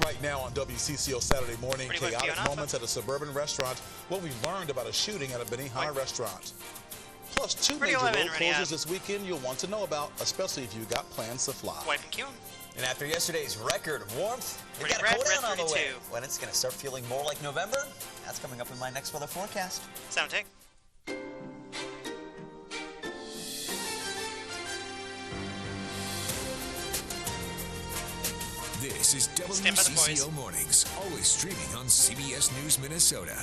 Right now on WCCO Saturday morning, chaotic moments at a suburban restaurant. What we learned about a shooting at a Benihana restaurant. Plus, two major road closures this weekend you'll want to know about, especially if you got plans to fly. Wife and Q. And after yesterday's record of warmth, we've got a cool down on the way. When it's going to start feeling more like November, that's coming up in my next weather forecast. Sound take. This is WCCO Mornings, always streaming on CBS News Minnesota.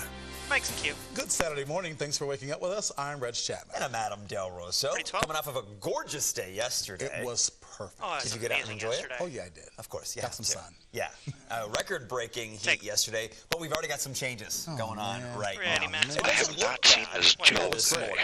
Mike's and Q. Good Saturday morning. Thanks for waking up with us. I'm Reg Chapman. And I'm Adam Del Rosso. Coming off of a gorgeous day yesterday. It was perfect. Oh, did you get out and enjoy it? Oh, yeah, I did. Of course, yeah. Got some sun. Yeah. Record-breaking heat yesterday, but we've already got some changes going on right now. I have not seen this this morning.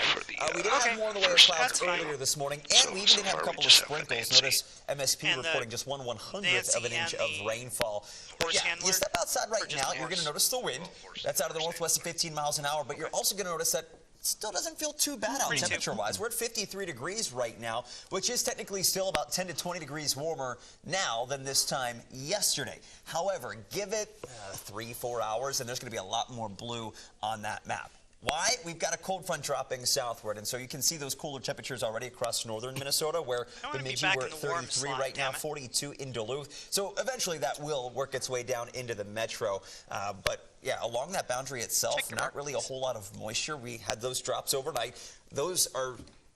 We did have more in the way of clouds earlier this morning, and we even did have a couple of sprinkles. Notice MSP reporting just 1/100th of an inch of rainfall. But yeah, you step outside right now, you're going to notice the wind. That's out of the northwest at 15 miles an hour, but you're also going to notice that still doesn't feel too bad out temperature-wise. We're at 53 degrees right now, which is technically still about 10 to 20 degrees warmer now than this time yesterday. However, give it 3-4 hours, and there's going to be a lot more blue on that map. Why? We've got a cold front dropping southward, and so you can see those cooler temperatures already across northern Minnesota, where Bemidji we're at 33 right now, 42 in Duluth. So eventually that will work its way down into the metro. But yeah, along that boundary itself, not really a whole lot of moisture. We had those drops overnight. Those are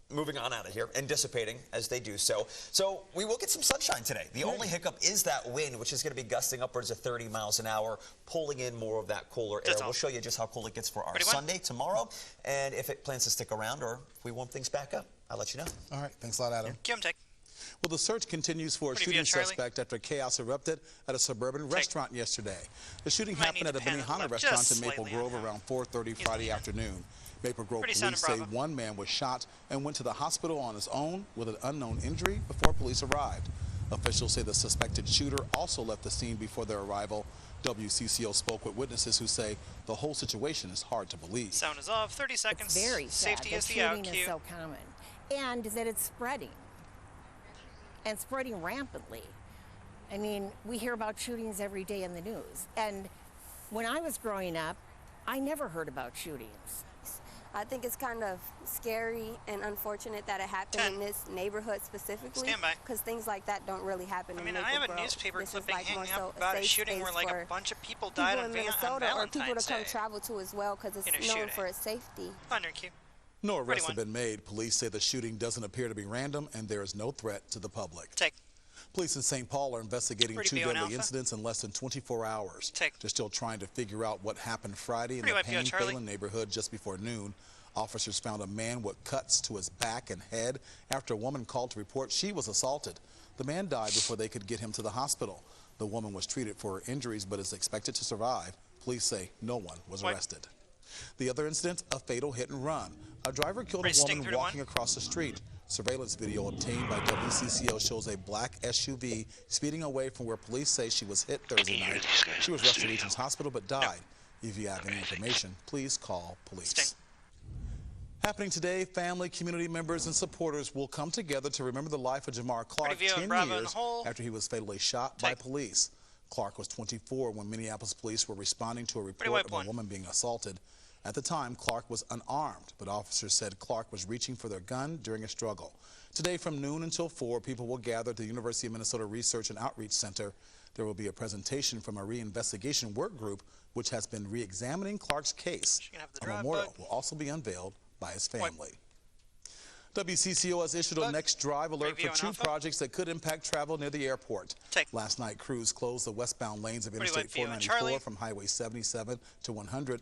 moving on out of here and dissipating as they do so. So we will get some sunshine today. The only hiccup is that wind, which is going to be gusting upwards of 30 miles an hour, pulling in more of that cooler air. We'll show you just how cold it gets for our Sunday tomorrow, and if it plans to stick around or if we warm things back up, I'll let you know. All right. Thanks a lot, Adam. Kim, take. Well, the search continues for a shooting suspect after chaos erupted at a suburban restaurant yesterday. The shooting happened at a Benihana restaurant in Maple Grove around 4:30 Friday afternoon. Maple Grove police say one man was shot and went to the hospital on his own with an unknown injury before police arrived. Officials say the suspected shooter also left the scene before their arrival. WCCO spoke with witnesses who say the whole situation is hard to believe. Sound is off. 30 seconds. It's very sad. Safety is the out. Shooting is so common, and that it's spreading, and spreading rampantly. I mean, we hear about shootings every day in the news, and when I was growing up, I never heard about shootings. I think it's kind of scary and unfortunate that it happened in this neighborhood specifically, because things like that don't really happen in Maple Grove. I have a newspaper clipping hanging up about a shooting where like a bunch of people died on Minnesota, or people to come travel to as well, because it's known for its safety. No arrests have been made. Police say the shooting doesn't appear to be random, and there is no threat to the public. Police in St. Paul are investigating two deadly incidents in less than 24 hours. They're still trying to figure out what happened Friday in the Payne-Phelan neighborhood just before noon. Officers found a man with cuts to his back and head after a woman called to report she was assaulted. The man died before they could get him to the hospital. The woman was treated for her injuries but is expected to survive. Police say no one was arrested. The other incident, a fatal hit and run. A driver killed a woman walking across the street. Surveillance video obtained by WCCO shows a black SUV speeding away from where police say she was hit Thursday night. She was rushed to Regions Hospital but died. If you have any information, please call police. Happening today, family, community members, and supporters will come together to remember the life of Jamar Clark 10 years after he was fatally shot by police. Clark was 24 when Minneapolis police were responding to a report of a woman being assaulted. At the time, Clark was unarmed, but officers said Clark was reaching for their gun during a struggle. Today from noon until 4, people will gather at the University of Minnesota Research and Outreach Center. There will be a presentation from a reinvestigation work group which has been re-examining Clark's case. A memorial will also be unveiled by his family. WCCO has issued a next drive alert for two projects that could impact travel near the airport. Last night, crews closed the westbound lanes of Interstate 494 from Highway 77 to 100.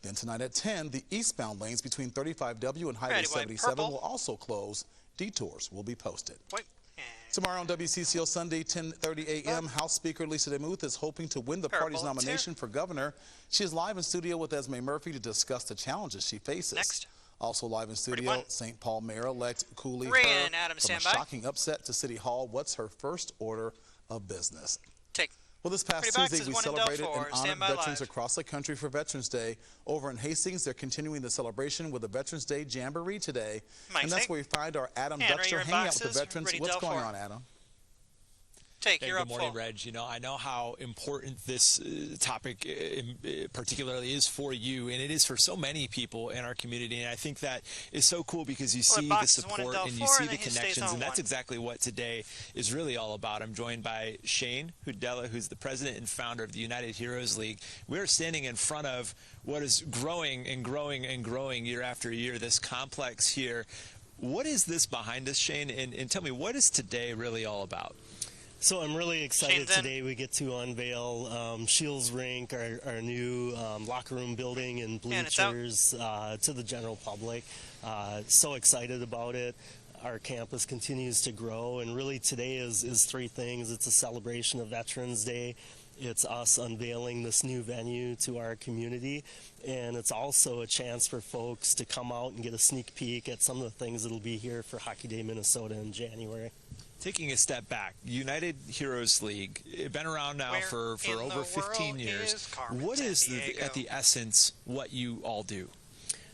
Then tonight at 10, the eastbound lanes between 35W and Highway 77 will also close. Detours will be posted. Tomorrow on WCCO Sunday, 10:30 a.m., House Speaker Lisa DeMuth is hoping to win the party's nomination for governor. She is live in studio with Esme Murphy to discuss the challenges she faces. Also live in studio, St. Paul Mayor-elect Cooley Herr, from a shocking upset to City Hall. What's her first order of business? Well, this past Tuesday, we celebrated and honored veterans across the country for Veterans Day. Over in Hastings, they're continuing the celebration with a Veterans Day Jamboree today. And that's where we find our Adam Duxter hanging out with the veterans. What's going on, Adam? Good morning, Reg. You know, I know how important this topic particularly is for you, and it is for so many people in our community. And I think that is so cool because you see the support and you see the connections, and that's exactly what today is really all about. I'm joined by Shane Hudella, who's the president and founder of the United Heroes League. We're standing in front of what is growing and growing and growing year after year, this complex here. What is this behind us, Shane? And tell me, what is today really all about? So I'm really excited today. We get to unveil Shields Rink, our new locker room building and bleachers to the general public. So excited about it. Our campus continues to grow, and really today is three things. It's a celebration of Veterans Day. It's us unveiling this new venue to our community, and it's also a chance for folks to come out and get a sneak peek at some of the things that'll be here for Hockey Day Minnesota in January. Taking a step back, United Heroes League, been around now for over 15 years. What is, at the essence, what you all do?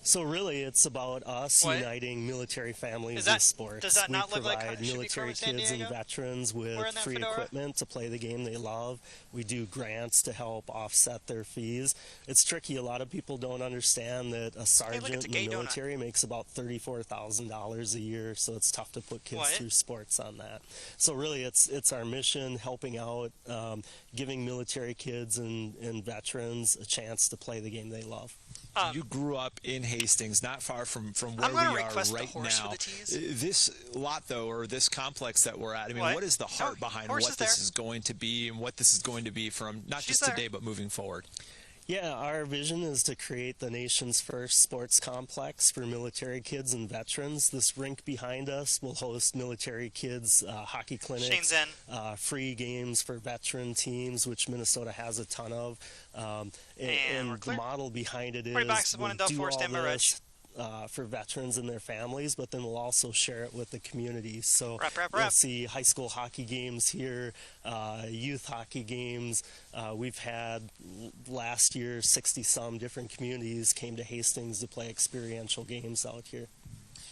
So really, it's about us uniting military families in sports. Does that not look like military kids and veterans with free equipment to play the game they love. We do grants to help offset their fees. It's tricky. A lot of people don't understand that a sergeant in the military makes about $34,000 a year, so it's tough to put kids through sports on that. So really, it's our mission, helping out, giving military kids and veterans a chance to play the game they love. You grew up in Hastings, not far from where we are right now. This lot, though, or this complex that we're at, I mean, what is the heart behind what this is going to be and what this is going to be from not just today but moving forward? Yeah, our vision is to create the nation's first sports complex for military kids and veterans. This rink behind us will host military kids hockey clinics, free games for veteran teams, which Minnesota has a ton of. And the model behind it is we'll do all this for veterans and their families, but then we'll also share it with the community. So you'll see high school hockey games here, youth hockey games. We've had last year 60-some different communities came to Hastings to play experiential games out here.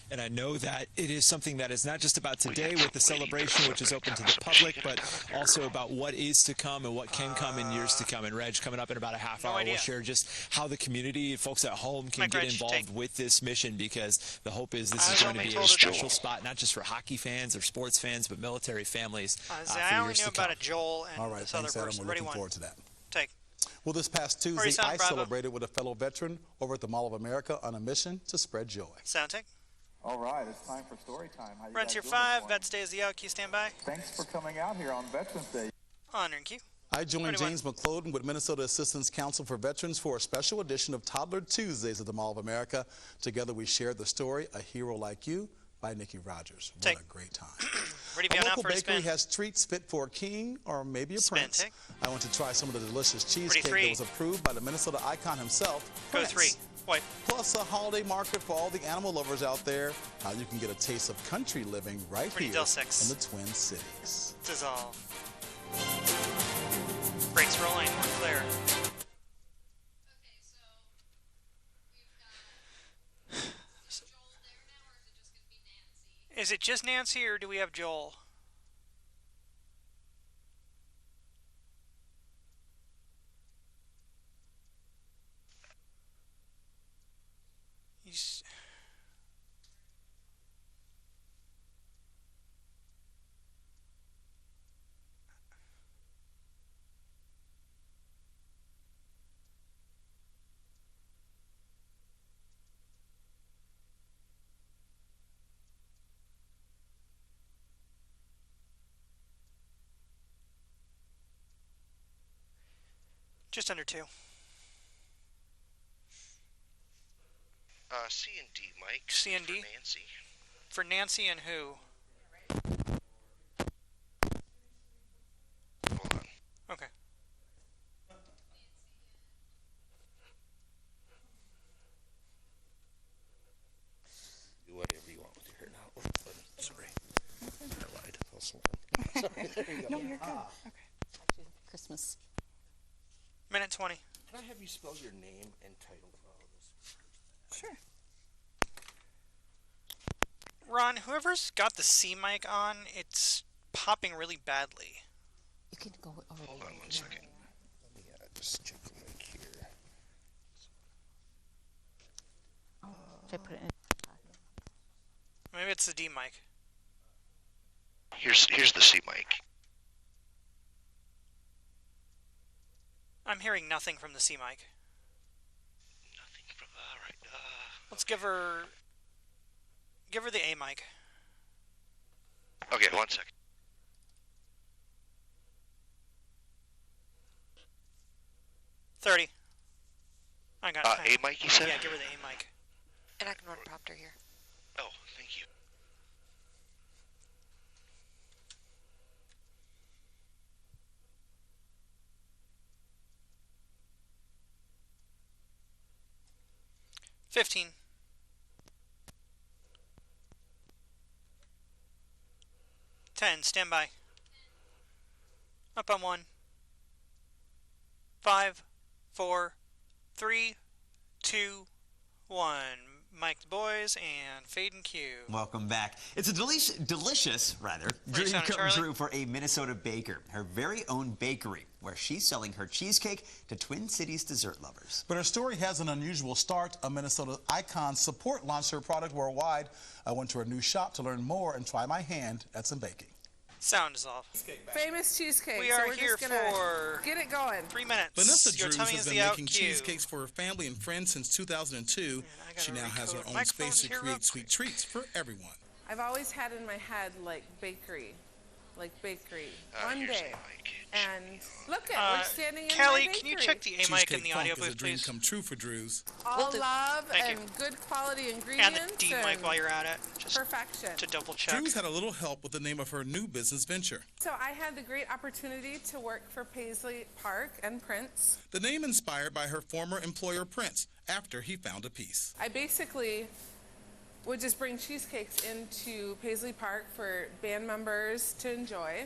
And I know that it is something that is not just about today with the celebration, which is open to the public, but also about what is to come and what can come in years to come. And Reg, coming up in about a half hour, we'll share just how the community, folks at home, can get involved with this mission, because the hope is this is going to be a special spot, not just for hockey fans or sports fans, but military families I only knew about a Joel and all right, this other person. We're looking forward to that. Take. Well, this past Tuesday, I celebrated with a fellow veteran over at the Mall of America on a mission to spread joy. Sound take. All right, it's time for story time. How you Run guys tier doing 5, Vets Day is the out. Q stand by. Thanks for coming out here on Veterans Day. Honor and Q. I joined James McCloden with Minnesota Assistance Council for Veterans for a special edition of Toddler Tuesdays at the Mall of America. Together we shared the story, A Hero Like You, by Nikki Rogers. What a great time. A local bakery has treats fit for a king or maybe a prince. I went to try some of the delicious cheesecake that was approved by the Minnesota icon himself, Prince. Go 3. White. Plus a holiday market for all the animal lovers out there. How you can get a taste of country living right here in the Twin Cities. Dissolve. Brakes rolling. We're clear. Is it just Nancy, or do we have Joel? He's... Just under 2. C and D, Mike. C and D? For Nancy. For Nancy and who? Hold on. Okay. Do whatever you want with your hair now. Sorry. I lied. Sorry. There you go. No, you're good. Okay. Christmas. Minute 20. Can I have you spell your name and title of all this? Sure. Ron, whoever's got the C mic on, it's popping really badly. You can go over. Hold on 1 second. Let me just check the link here. Oh, should I put it in? Maybe it's the D mic. Here's the C mic. I'm hearing nothing from the C mic. Nothing from. All right. Let's give her the A mic. Okay, 1 second. $30. I got time. A mic, you said? Yeah, give her the A mic. And I can run prompter here. Oh, thank you. $15. $10. Stand by. Up on 1. 5, 4, 3, 2, 1. Mike the boys and Fade and Q. Welcome back. It's a delicious dream come true for a Minnesota baker. Her very own bakery, where she's selling her cheesecake to Twin Cities dessert lovers. But her story has an unusual start. A Minnesota icon Support launched her product worldwide. I went to her new shop to learn more and try my hand at some baking. Sound is off. Famous cheesecake. We are here for get it going. 3 minutes. Vanessa Drews has been making cheesecakes for her family and friends since 2002. She now has her own space to create sweet treats for everyone. I've always had in my head bakery. One day. And look at we're standing in Kelly, my bakery. can you check the A mic in the audio booth, is a dream please? come true for Drews. All love and good quality ingredients. And the D mic while you're at it. Just perfection. To double check. Drews had a little help with the name of her new business venture. So I had the great opportunity to work for Paisley Park and Prince. The name inspired by her former employer Prince after he found a piece. I basically would just bring cheesecakes into Paisley Park for band members to enjoy,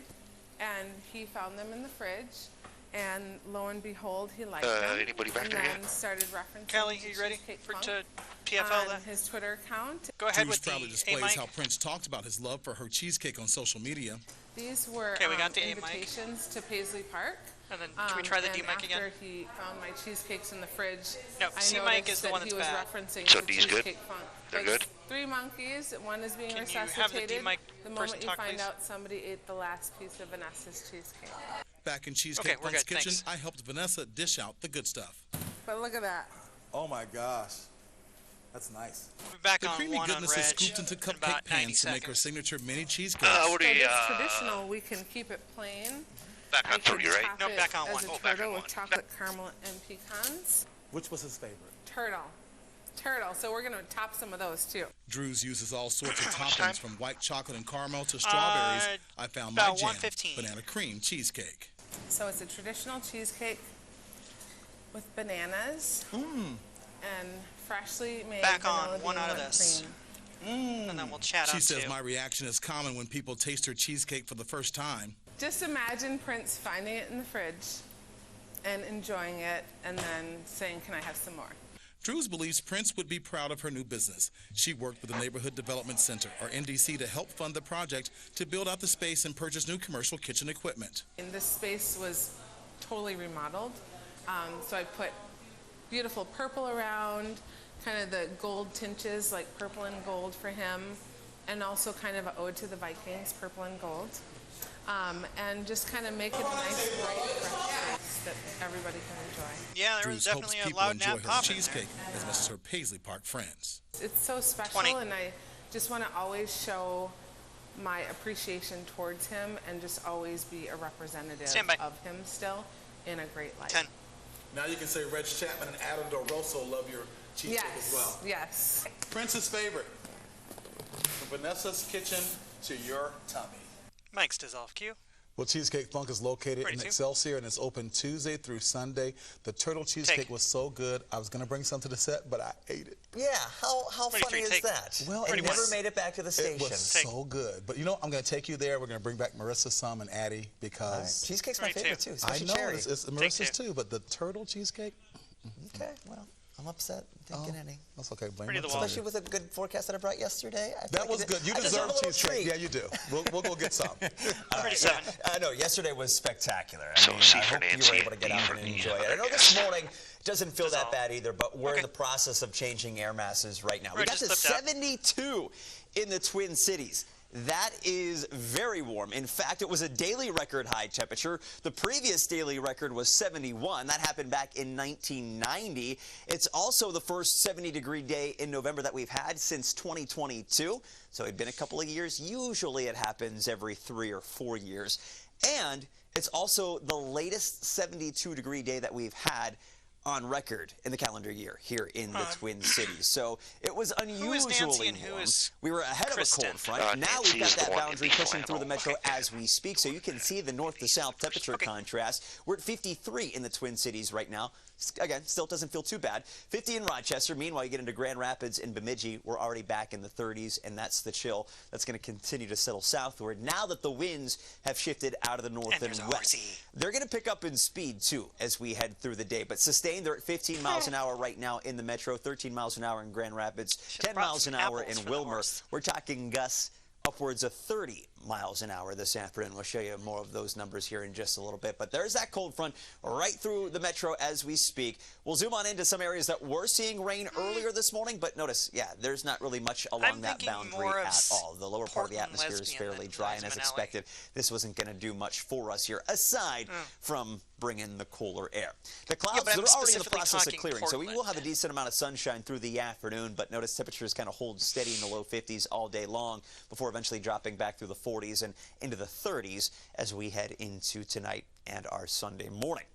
and he found them in the fridge, and lo and behold, he liked them. Anybody back and there then yet? started referencing Kelly, you ready to PFL that? On his Twitter account. Go ahead Drews with the proudly A displays mic. how Prince talked about his love for her cheesecake on social media. These were we got the A mic. invitations to Paisley Park. And then, can we try the D mic again? After he found my cheesecakes in the fridge, No, C mic is the one that's he was bad. referencing So the D's good? Cheesecake Funk. They're It's good? 3 monkeys. One is being Can you have the resuscitated. D mic The person moment you talk, find please? out somebody ate the last piece of Vanessa's cheesecake. Back in Cheesecake we're Funk's good, kitchen, thanks. I helped Vanessa dish out the good stuff. But look at that. Oh my gosh, that's nice. We'll be back The on creamy 1 on goodness Reg is scooped into in about cupcake 90 pans to make her seconds. signature mini cheesecakes. What So do you, it's traditional. We can keep it plain. back on We can 3, right? top No, it back on as 1. a Oh, back turtle on with 1. chocolate caramel and pecans. Which was his favorite? Turtle. So we're going to top some of those too. Drews uses all sorts of How much time? toppings from white chocolate and caramel to strawberries. I found my about jam, 1:15. banana cream cheesecake. So it's a traditional cheesecake with bananas and freshly made Back on vanilla 1 bean out of whipped this. cream. And then we'll chat She on says 2. my reaction is common when people taste her cheesecake for the first time. Just imagine Prince finding it in the fridge and enjoying it and then saying, "Can I have some more?" Drews believes Prince would be proud of her new business. She worked with the Neighborhood Development Center, or NDC, to help fund the project to build out the space and purchase new commercial kitchen equipment. And this space was totally remodeled. So I put beautiful purple around, kind of the gold tinges, like purple and gold for him, and also kind of an ode to the Vikings, purple and gold. And just kind of make it a nice, bright, fresh space that everybody can enjoy. Yeah, there was Drews hopes definitely a people loud enjoy nap her pop in there. cheesecake as much as her Paisley Park friends. It's so special, 20. and I just want to always show my appreciation towards him and just always be a representative Stand by. of him still in a great light. 10. Now you can say Reg Chapman and Adam DeRosso love your cheesecake as well. Yes. Prince's favorite. From Vanessa's kitchen to your tummy. Mike's dissolve Q. Well, Cheesecake Funk is located Ready in to? Excelsior, and it's open Tuesday through Sunday. The turtle cheesecake Take. was so good. I was going to bring some to the set, but I ate it. Yeah, how Ready, funny three, is take. that? Well, it it never was- made it back to the station. It was Take. so good. But you know, I'm going to take you there. We're going to bring back Marissa some and Addie because Cheesecake's my Ready, favorite two. too, I especially know cherry. it's Take Marissa's two. too. But the turtle cheesecake, Okay, well, I'm upset. Didn't get any. That's okay. Blame it. Especially with a good forecast that I brought yesterday. That was good. You deserve cheesecake. Yeah, you do. We'll go get some. I know. Yesterday was spectacular. I hope you were able to get out and enjoy it. I know this morning doesn't feel that bad either, but we're in the process of changing air masses right now. We got to 72 in the Twin Cities. That is very warm. In fact, it was a daily record high temperature. The previous daily record was 71. That happened back in 1990. It's also the first 70-degree day in November that we've had since 2022. So it's been a couple of years. Usually it happens every 3 or 4 years. And it's also the latest 72-degree day that we've had on record in the calendar year here in the Twin Cities. So it was unusually warm. We were ahead of a cold front. Now we've got that boundary pushing through the metro as we speak. So you can see the north to south temperature contrast. We're at 53 in the Twin Cities right now. Again, still doesn't feel too bad. 50 in Rochester. Meanwhile, you get into Grand Rapids and Bemidji. We're already back in the 30s, and that's the chill that's going to continue to settle southward now that the winds have shifted out of the north and west. They're going to pick up in speed, too, as we head through the day. But sustained, they're at 15 miles an hour right now in the metro, 13 miles an hour in Grand Rapids, 10 miles an hour in Wilmer. We're talking gusts upwards of 30 miles an hour this afternoon. We'll show you more of those numbers here in just a little bit. But there's that cold front right through the metro as we speak. We'll zoom on into some areas that were seeing rain earlier this morning. But notice, yeah, there's not really much along that boundary at all. The lower part of the atmosphere is fairly dry. And as expected, this wasn't going to do much for us here, aside from bringing the cooler air. The clouds, they're already in the process of clearing. So we will have a decent amount of sunshine through the afternoon. But notice temperatures kind of hold steady in the low 50s all day long before eventually dropping back through the 40s and into the 30s as we head into tonight and our Sunday morning.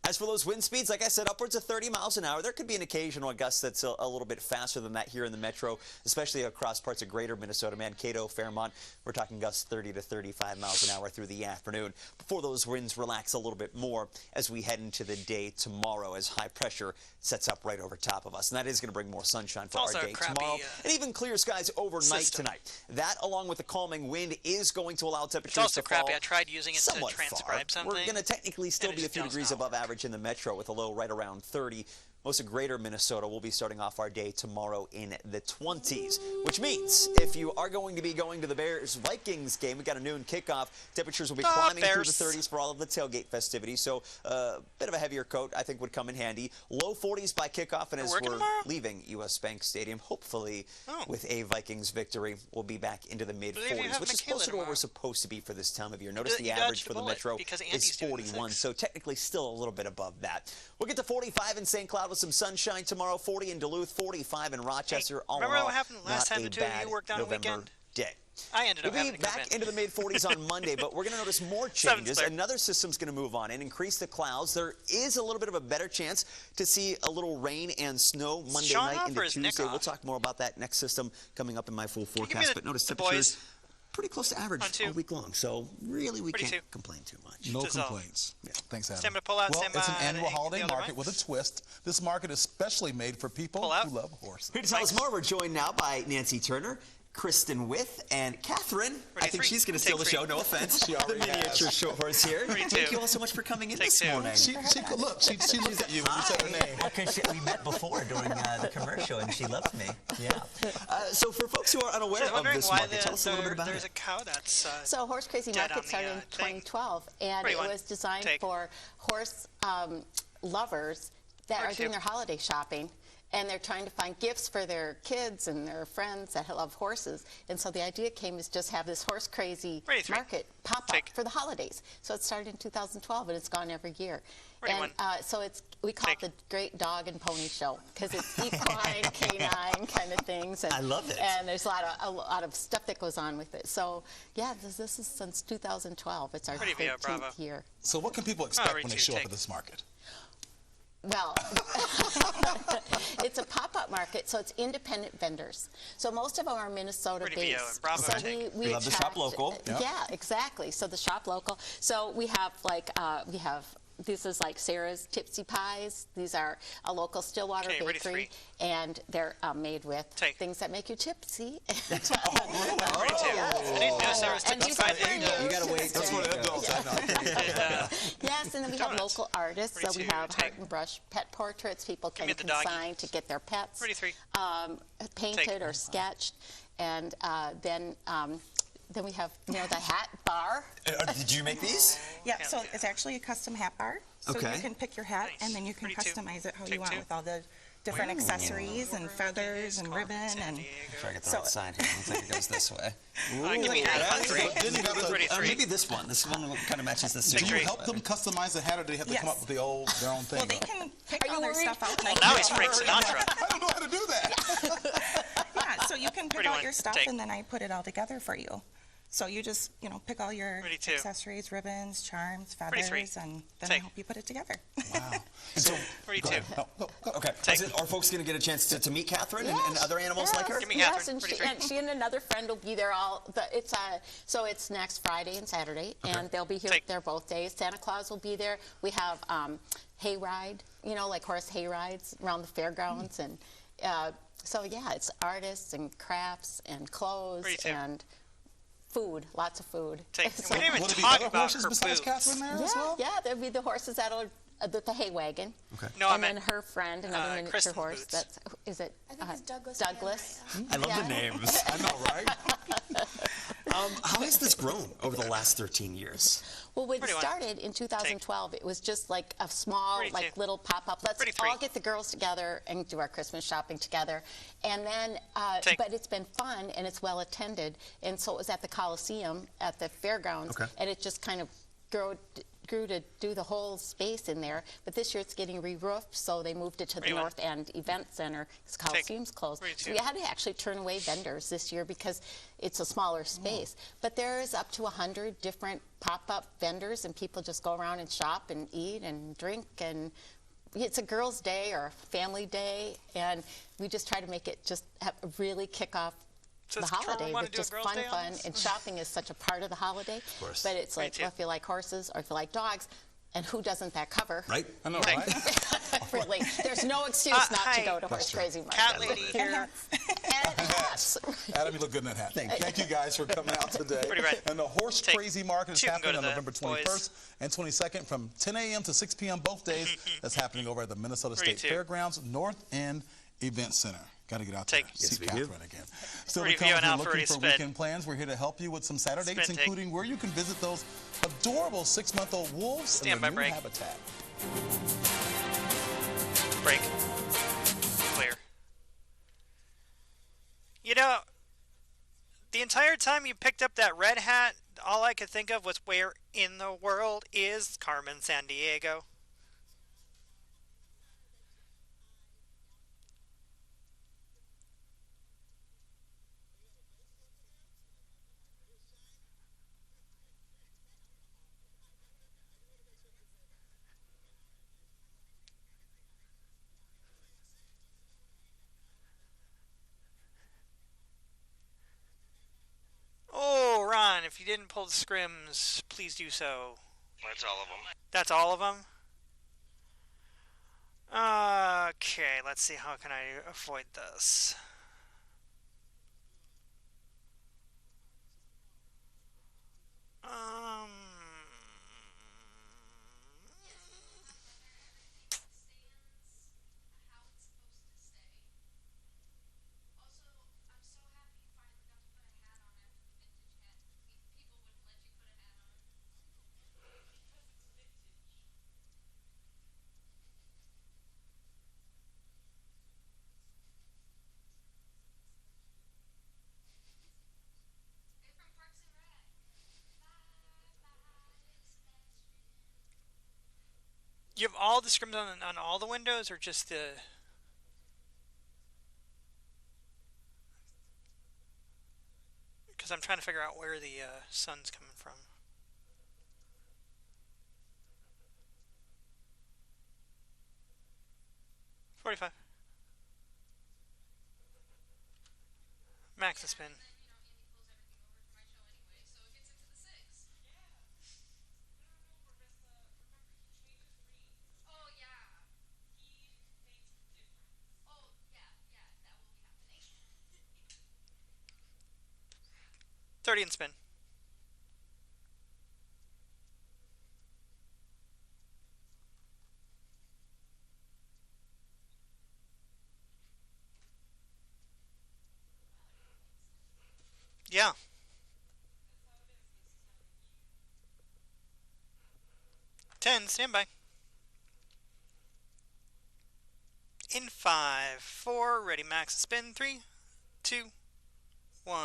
As for those wind speeds, like I said, upwards of 30 miles an hour. There could be an occasional gust that's a little bit faster than that here in the metro, especially across parts of greater Minnesota, Mankato, Fairmont. We're talking gusts 30 to 35 miles an hour through the afternoon before those winds relax a little bit more as we head into the day tomorrow as high pressure sets up right over top of us. And that is going to bring more sunshine for our day tomorrow. And even clear skies overnight tonight. That, along with the calming wind, is going to allow temperatures to fall I tried using it to transcribe something. We're going to technically still be a few degrees above average in the metro with a low right around 30. Most of greater Minnesota will be starting off our day tomorrow in the 20s, which means if you are going to be going to the Bears-Vikings game, we've got a noon kickoff. Temperatures will be climbing through the 30s for all of the tailgate festivities, so a bit of a heavier coat I think would come in handy. Low 40s by kickoff, and as we're leaving U.S. Bank Stadium, hopefully with a Vikings victory, we'll be back into the mid-40s, which is closer to where we're supposed to be for this time of year. Notice the average for the metro is 41, so technically still a little bit above that. We'll get to 45 in St. Cloud with some sunshine tomorrow, 40 in Duluth, 45 in Rochester. All remember what happened last time the two of you worked on a weekend? Day. I ended up having to come into the mid-40s on Monday, but we're going to notice more changes. Another system's going to move on and increase the clouds. There is a little bit of a better chance to see a little rain and snow Monday night into Tuesday. We'll talk more about that next system coming up in my full forecast. But notice temperatures pretty close to average all week long, so really we can't complain too much. No complaints. Yeah. Thanks, Adam. Stand by, pull out, well, it's an annual holiday market with a twist. This market is specially made for people who love horses. Here to tell us more, we're joined now by Nancy Turner, Kristen With, and Catherine. I think she's going to steal the show, no offense. She already the miniature short horse here. Thank you all so much for coming in this morning. She looked at you when you said her name. Because we met before during the commercial, and she loved me. Yeah. So for folks who are unaware of this market, tell us a little bit about it. There's a cow that's So Horse Crazy Market started in 2012, and it was designed for horse lovers that are doing their holiday shopping. And they're trying to find gifts for their kids and their friends that love horses. And so the idea came is just have this Horse Crazy Market pop up for the holidays. So it started in 2012, and it's gone every year. And so we call it the Great Dog and Pony Show because it's equine, canine kind of things. And, I love it. And there's a lot of stuff that goes on with it. So yeah, this is since 2012. It's our 13th year. So what can people expect when they show up at this market? Well, it's a pop-up market, so it's independent vendors. So most of them are Minnesota-based. So we love the shop local. Yeah, exactly. So the shop local. So we have this is like Sarah's Tipsy Pies. These are a local Stillwater bakery, and they're made with things that make you tipsy. You gotta wait. That's what adults Yes, and then we have local artists. So we have Heart and Brush pet portraits. People can consign to get their pets painted or sketched, and then we have, the hat bar. Did you make these? Yeah, so it's actually a custom hat bar. So you can pick your hat, and then you can customize it how you want with all the different accessories and feathers and ribbon. And try to get the right side here. Looks like it goes this way. Give me hat. Maybe this one. This one kind of matches this. Do you help them customize the hat, or do they have to come up with their own thing? Well, they can pick all their stuff out. Well, now he's Frank Sinatra. I don't know how to do that. Yeah, so you can pick out your stuff, and then I put it all together for you. So you just, pick all your accessories, ribbons, charms, feathers, and then I help you put it together. Wow. So, 42. Okay. Are folks going to get a chance to meet Catherine and other animals like her? Give me Catherine. And she and another friend will be there so it's next Friday and Saturday, and they'll be here there both days. Santa Claus will be there. We have hayride, like horse hayrides around the fairgrounds, and so yeah, it's artists and crafts and clothes and food, lots of food. We didn't even talk about her besides Catherine there as well? Yeah, there'll be the horses that'll the hay wagon. Okay. No, and then her friend, another miniature horse. Boots. Is it? I think it's Douglas. Douglas. I love the names. I know, right? How has this grown over the last 13 years? Well, when it started in 2012, it was just like a small, little pop-up. Let's all get the girls together and do our Christmas shopping together. And then, but it's been fun and it's well attended. And so it was at the Coliseum at the fairgrounds, and it just kind of grew to do the whole space in there. But this year it's getting re-roofed, so they moved it to the North End Event Center because Coliseum's closed. So we had to actually turn away vendors this year because it's a smaller space. But there's up to 100 different pop-up vendors, and people just go around and shop and eat and drink, and it's a girls' day or a family day, and we just try to make it just really kick off the holiday with just fun, and shopping is such a part of the holiday. Of course. But it's like, well, if you like horses or if you like dogs, and who doesn't that cover? Right? I know, right? Really, there's no excuse not to go to Horse Crazy Market. Cat lady here. And hats. Adam, you look good in that hat. Thank you guys for coming out today. And the Horse Crazy Market is happening on November 21st and 22nd from 10 a.m. to 6 p.m. both days. That's happening over at the Minnesota State Fairgrounds North End Event Center. Got to get out there. See Catherine again. Still to come, if you're looking for weekend plans, we're here to help you with some Saturday dates, including where you can visit those adorable 6-month-old wolves in their new habitat. Break. Clear. The entire time you picked up that red hat, all I could think of was where in the world is Carmen Sandiego? Oh, Ron, if you didn't pull the scrims, please do so. That's all of them. That's all of them? Okay, let's see, how can I avoid this? You have all the scrims on all the windows, or just the... Because I'm trying to figure out where the sun's coming from. $45. Max the spin. 30 and spin. Yeah. Ten, standby. In 5, 4, ready max spin. 3, 2, 1,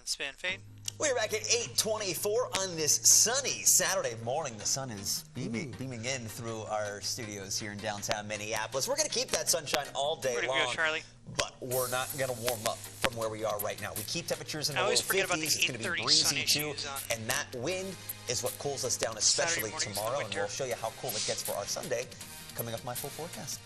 spin fade. We're back at 8:24 on this sunny Saturday morning. The sun is beaming in through our studios here in downtown Minneapolis. We're going to keep that sunshine all day long. Go, Charlie. But we're not going to warm up from where we are right now. We keep temperatures in the low 50s. It's going to be breezy too, and that wind is what cools us down, especially tomorrow. And we'll show you how cool it gets for our Sunday coming up my full forecast.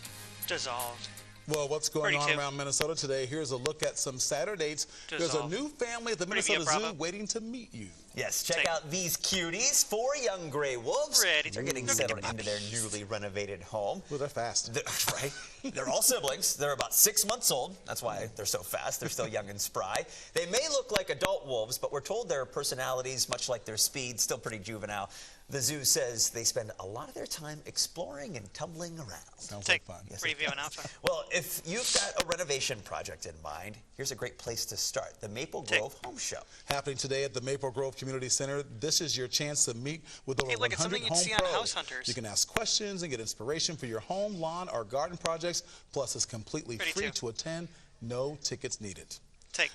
Dissolved. Well, what's going on around Minnesota today? Here's a look at some Saturdays. There's a new family at the Minnesota Zoo waiting to meet you. Yes, check out these cuties. 4 young gray wolves. They're getting settled into their newly renovated home. Well, they're fast. Right? They're all siblings. They're about 6 months old. That's why they're so fast. They're still young and spry. They may look like adult wolves, but we're told their personalities, much like their speed, still pretty juvenile. The zoo says they spend a lot of their time exploring and tumbling around. Sounds like fun. Yes, preview and alpha. Well, if you've got a renovation project in mind, here's a great place to start. The Maple Grove Home Show. Happening today at the Maple Grove Community Center. This is your chance to meet with over 100 home pros. You can ask questions and get inspiration for your home, lawn, or garden projects. Plus, it's completely free to attend. No tickets needed.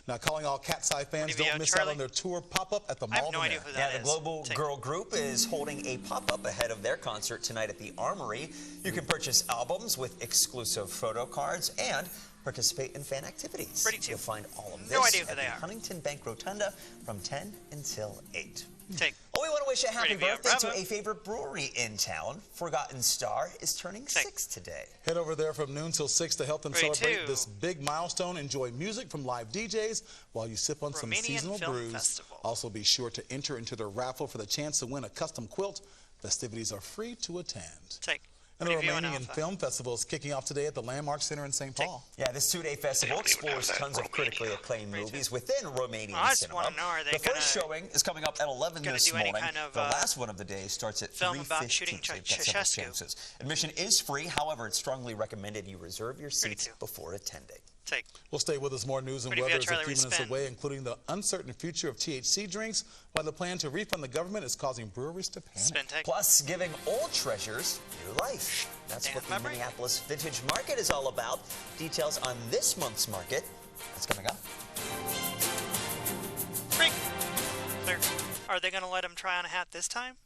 Now, calling all Cat's Eye fans, don't miss out on their tour pop-up at the Mall. I have no idea who that is. The Global Girl Group is holding a pop-up ahead of their concert tonight at the Armory. You can purchase albums with exclusive photo cards and participate in fan activities. You'll find all of this at the Huntington Bank Rotunda from 10 until 8. Oh, we want to wish a happy birthday to a favorite brewery in town. Forgotten Star is turning 6 today. Head over there from noon till 6 to help them celebrate this big milestone. Enjoy music from live DJs while you sip on some seasonal brews. Also, be sure to enter into their raffle for the chance to win a custom quilt. Festivities are free to attend. And the Romanian Film Festival is kicking off today at the Landmark Center in St. Paul. Yeah, this 2-day festival explores tons of critically acclaimed movies within Romanian cinema. The first showing is coming up at 11 this morning. The last one of the day starts at 3:15. Admission is free. However, it's strongly recommended you reserve your seats before attending. We'll stay with us. More news and weather is a few minutes away, including the uncertain future of THC drinks, while the plan to refund the government is causing breweries to panic. Plus, giving old treasures new life. That's what the Minneapolis Vintage Market is all about. Details on this month's market. That's coming up. Are they going to let him try on a hat this time?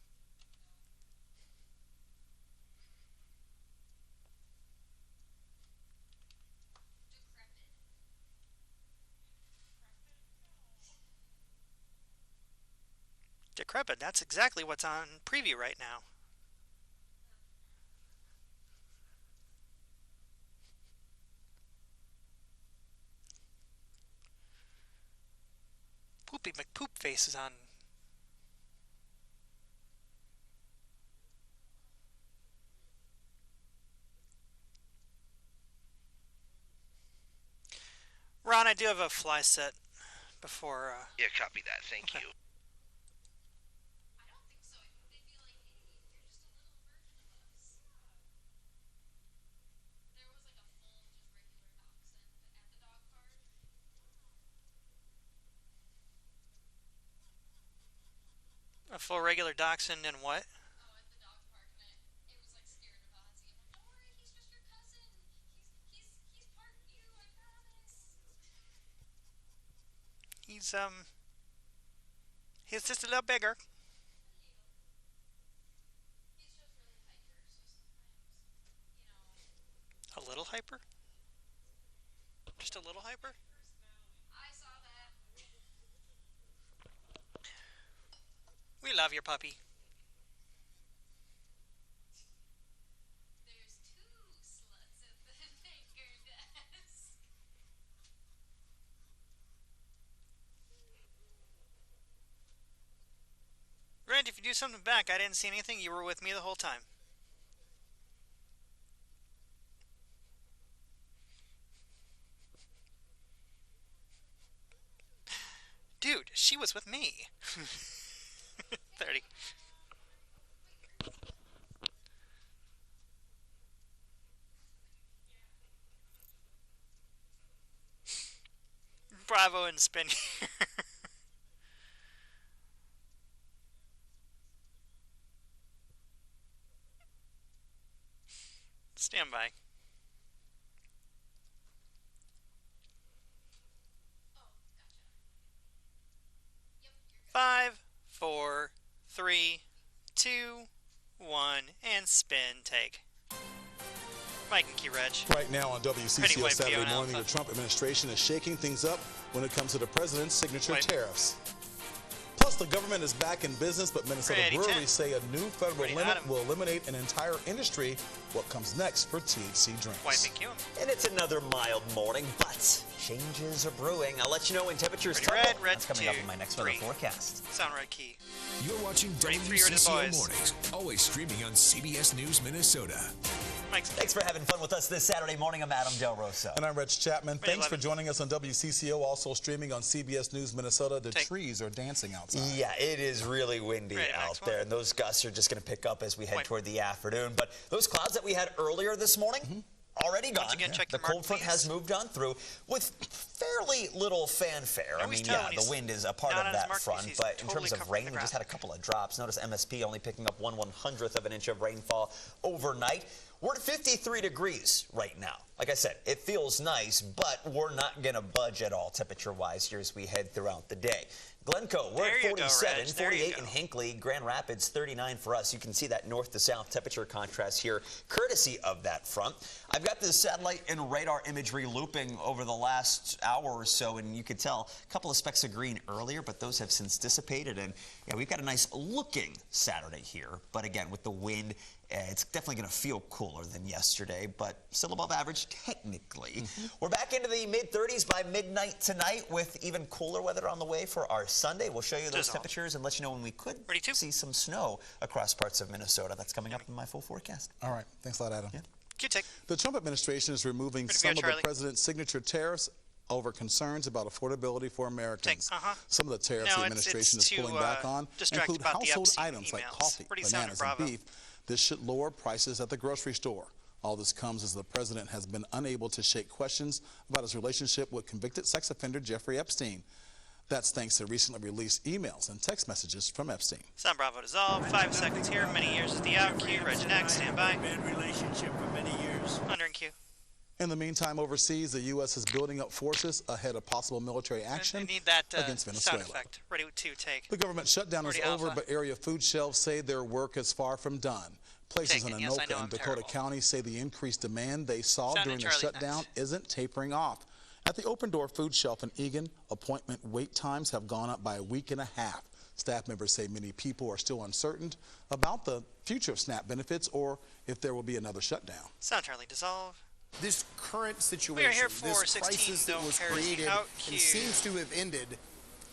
Decrepit. That's exactly what's on preview right now. Poopy McPoopface is on. Ron, I do have a fly set before. Yeah, copy that. Thank you. A full regular dachshund and what? Oh, at the dog park, and it was like scared of Ozzy. I'm like, don't worry, he's just your cousin. He's part you, I promise. He's just a little bigger. He's just really hyper, so sometimes, A little hyper? Just a little hyper? I saw that. We love your puppy. There's 2 sluts at the banker desk. Grant, if you do something back, I didn't see anything. You were with me the whole time. Dude, she was with me. 30. Bravo and spin here. Stand by. 5, 4, 3, 2, 1, and spin take. Mike and Key Reg. Right now on WCCO Saturday morning, the Trump administration is shaking things up when it comes to the president's signature tariffs. Plus, the government is back in business, but Minnesota breweries say a new federal limit will eliminate an entire industry. What comes next for THC drinks? And it's another mild morning, but changes are brewing. I'll let you know when temperatures tumble. That's coming up in my next weather forecast. Sound right, Key. You're watching WCCO Mornings, always streaming on CBS News Minnesota. Thanks for having fun with us this Saturday morning. I'm Adam Del Rosso. And I'm Rich Chapman. Thanks for joining us on WCCO, also streaming on CBS News Minnesota. The trees are dancing outside. Yeah, it is really windy out there, and those gusts are just going to pick up as we head toward the afternoon. But those clouds that we had earlier this morning, already gone. The cold front has moved on through with fairly little fanfare. I mean, yeah, the wind is a part of that front, but in terms of rain, we just had a couple of drops. Notice MSP only picking up 1/100th of an inch of rainfall overnight. We're at 53 degrees right now. Like I said, it feels nice, but we're not going to budge at all temperature-wise here as we head throughout the day. Glencoe, we're at 47, 48 in Hinckley, Grand Rapids, 39 for us. You can see that north to south temperature contrast here, courtesy of that front. I've got this satellite and radar imagery looping over the last hour or so, and you could tell a couple of specks of green earlier, but those have since dissipated. And yeah, we've got a nice looking Saturday here, but again, with the wind, it's definitely going to feel cooler than yesterday, but still above average technically. We're back into the mid-30s by midnight tonight with even cooler weather on the way for our Sunday. We'll show you those temperatures and let you know when we could see some snow across parts of Minnesota. That's coming up in my full forecast. All right. Thanks a lot, Adam. Yeah. The Trump administration is removing some of the president's signature tariffs over concerns about affordability for Americans. Some of the tariffs the administration is pulling back on include household items like coffee, bananas, and beef. This should lower prices at the grocery store. All this comes as the president has been unable to shake questions about his relationship with convicted sex offender Jeffrey Epstein. That's thanks to recently released emails and text messages from Epstein. Sound Bravo dissolved. 5 seconds here. Many years is the out cue. Reg next. Stand by. Bad relationship for many years. Under in queue. In the meantime, overseas, the U.S. is building up forces ahead of possible military action against Venezuela. Sound effect. Ready to take. The government shutdown is over, but area food shelves say their work is far from done. Places in Anoka and Dakota County say the increased demand they saw during the shutdown isn't tapering off. At the Open Door Food Shelf in Eagan, appointment wait times have gone up by a week and a half. Staff members say many people are still uncertain about the future of SNAP benefits or if there will be another shutdown. Sound Charlie dissolve. This current situation, this crisis that was created and seems to have ended,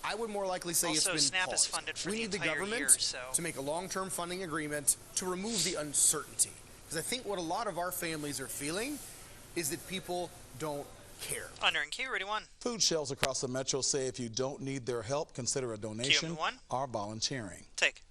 I would more likely say it's been SNAP paused. Is funded for we need the government year, to make a long-term funding agreement to remove the uncertainty. Because I think what a lot of our families are feeling is that people don't care. Under in queue, ready one. Food shelves across the metro say if you don't need their help, consider a donation or volunteering. Take.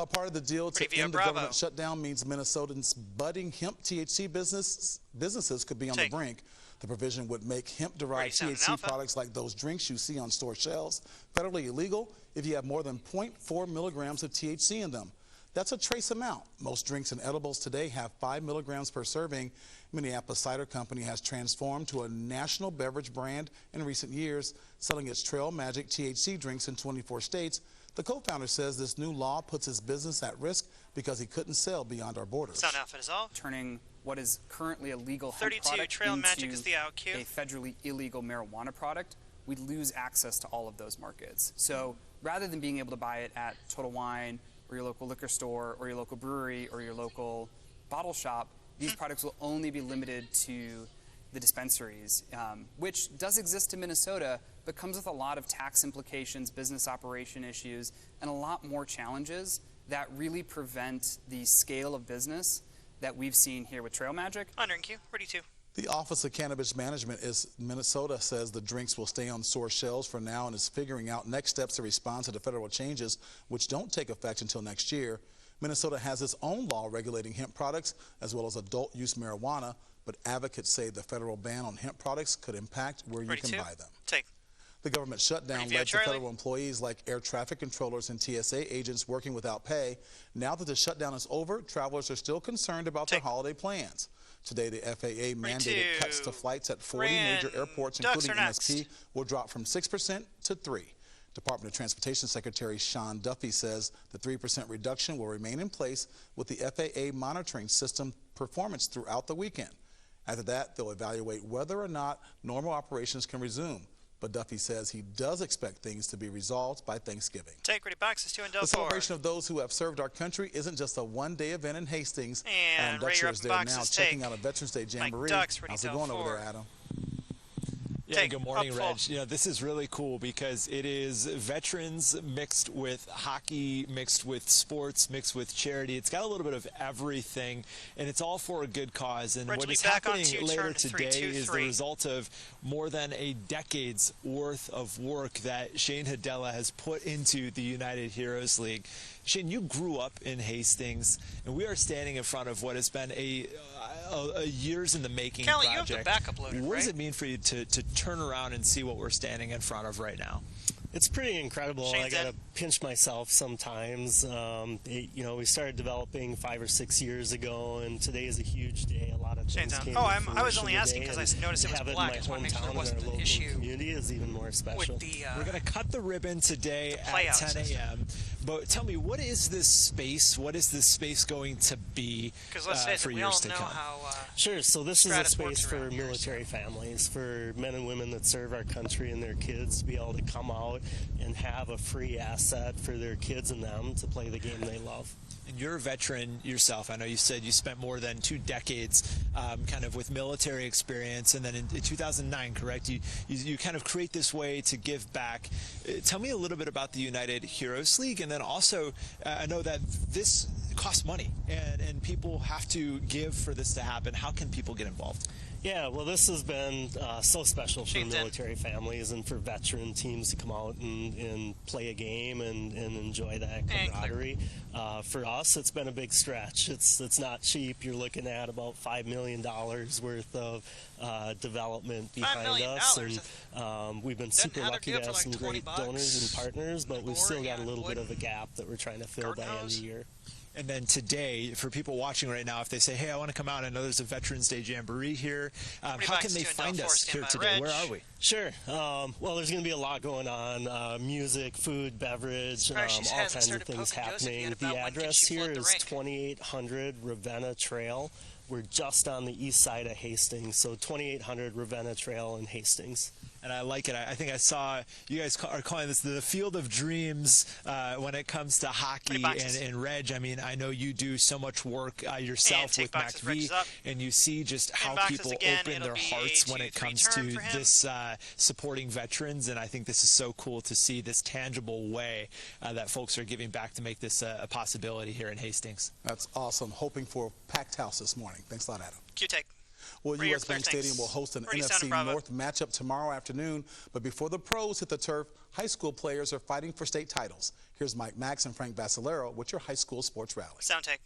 A part of the deal to end the government shutdown means Minnesotans' budding hemp THC businesses could be on the brink. The provision would make hemp-derived THC products like those drinks you see on store shelves federally illegal if you have more than 0.4 milligrams of THC in them. That's a trace amount. Most drinks and edibles today have 5 milligrams per serving. Minneapolis Cider Company has transformed to a national beverage brand in recent years, selling its Trail Magic THC drinks in 24 states. The co-founder says this new law puts his business at risk because he couldn't sell beyond our borders. Sound outfit is all. Turning what is currently a legal hemp product Trail into Magic is the out cue. A federally illegal marijuana product, we'd lose access to all of those markets. So rather than being able to buy it at Total Wine or your local liquor store or your local brewery or your local bottle shop, these products will only be limited to the dispensaries, which does exist in Minnesota, but comes with a lot of tax implications, business operation issues, and a lot more challenges that really prevent the scale of business that we've seen here with Trail Magic. Under in queue, ready to. The Office of Cannabis Management in Minnesota says the drinks will stay on store shelves for now and is figuring out next steps to respond to the federal changes, which don't take effect until next year. Minnesota has its own law regulating hemp products as well as adult use marijuana, but advocates say the federal ban on hemp products could impact where you can buy them. The government shutdown led to federal employees like air traffic controllers and TSA agents working without pay. Now that the shutdown is over, travelers are still concerned about their holiday plans. Today, the FAA mandated cuts to flights at 40 major airports, including MSP, will drop from 6% to 3%. Department of Transportation Secretary Sean Duffy says the 3% reduction will remain in place with the FAA monitoring system performance throughout the weekend. After that, they'll evaluate whether or not normal operations can resume. But Duffy says he does expect things to be resolved by Thanksgiving. Ready boxes 2 and Del 4. The celebration of those who have served our country isn't just a one-day event in Hastings. Adam Dutcher is there now checking out a Veterans Day Jamboree. How's it going over there, Adam? Yeah, good morning, Reg. You know, this is really cool because it is veterans mixed with hockey, mixed with sports, mixed with charity. It's got a little bit of everything, and it's all for a good cause. And what is happening later today is the result of more than a decade's worth of work that Shane Hedella has put into the United Heroes League. Shane, you grew up in Hastings, and we are standing in front of what has been a years in the making project. You have the backup loaded, What does it mean for you to turn around and see what we're standing in front of right now? It's pretty incredible. I got to pinch myself sometimes. You know, we started developing 5 or 6 years ago, and today is a huge day. A lot of things came I was only asking because I noticed it was black. I just want to make sure it wasn't an issue. Community is even more special. We're going to cut the ribbon today at 10 a.m. But tell me, what is this space? What is this space going to be for years to come? Sure. So this is a space for military families, for men and women that serve our country and their kids to be able to come out and have a free asset for their kids and them to play the game they love. And you're a veteran yourself. I know you said you spent more than 2 decades kind of with military experience, and then in 2009, correct? You kind of create this way to give back. Tell me a little bit about the United Heroes League, and then also I know that this costs money, and people have to give for this to happen. How can people get involved? Yeah, well, this has been so special for military families and for veteran teams to come out and play a game and enjoy that camaraderie. For us, it's been a big stretch. It's not cheap. You're looking at about $5 million worth of development behind us, and we've been super lucky to have some great donors and partners, but we've still got a little bit of a gap that we're trying to fill by the end of the year. And then today, for people watching right now, if they say, hey, I want to come out, I know there's a Veterans Day Jamboree here, how can they find us here today? Where are we? Sure. Well, there's going to be a lot going on. Music, food, beverage, all kinds of things happening. The address here is 2800 Ravenna Trail. We're just on the east side of Hastings, so 2800 Ravenna Trail in Hastings. And I like it. I think I saw you guys are calling this the Field of Dreams when it comes to hockey. And Reg, I mean, I know you do so much work yourself with MacV, and you see just how people open their hearts when it comes to this supporting veterans. And I think this is so cool to see this tangible way that folks are giving back to make this a possibility here in Hastings. That's awesome. Hoping for a packed house this morning. Thanks a lot, Adam. Q-Take. Well, US Bank Stadium will host an NFC North matchup tomorrow afternoon. But before the pros hit the turf, high school players are fighting for state titles. Here's Mike Max and Frank Vassalero with your high school sports rally. Sound take.